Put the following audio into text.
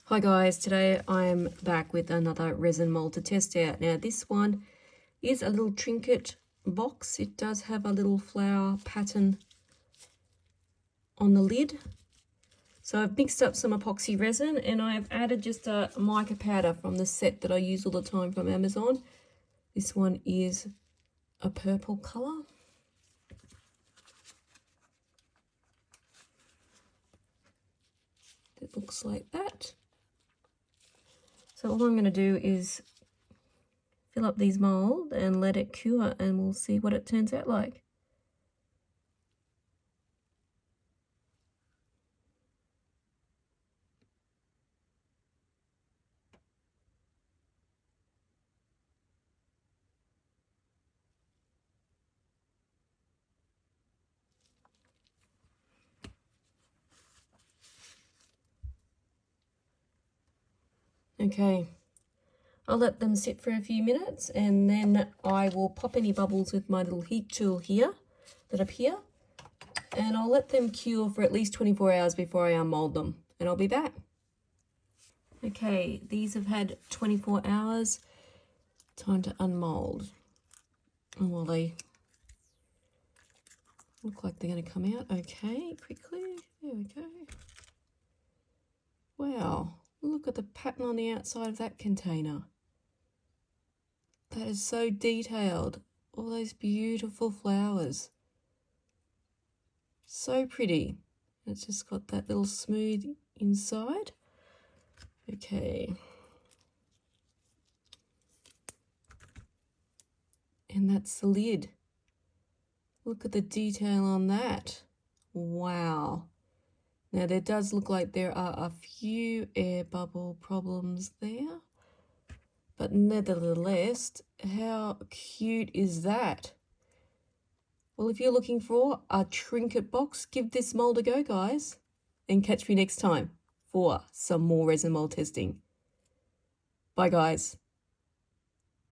Hi guys, today I'm back with another resin mold to test out. Now this one is a little Trinket box. It does have a little flower pattern on the lid. So I've mixed up some epoxy resin and I've added just a mica powder from the set that I use all the time from Amazon. This one is a purple colour. It looks like that. So all I'm going to do is fill up these mould and let it cure and we'll see what it turns out like. Okay, I'll let them sit for a few minutes and then I will pop any bubbles with my little heat tool here that appear, and I'll let them cure for at least 24 hours before I unmold them, and I'll be back. Okay, these have had 24 hours. Time to unmold. And well, they look like they're going to come out okay quickly. There we go. Wow, look at the pattern on the outside of that container. That is so detailed. All those beautiful flowers. So pretty. It's just got that little smooth inside. Okay. And that's the lid. Look at the detail on that. Wow. Now there does look like there are a few air bubble problems there. But nevertheless, how cute is that? Well, if you're looking for a Trinket box, give this mold a go, guys. And catch me next time for some more resin mold testing. Bye, guys.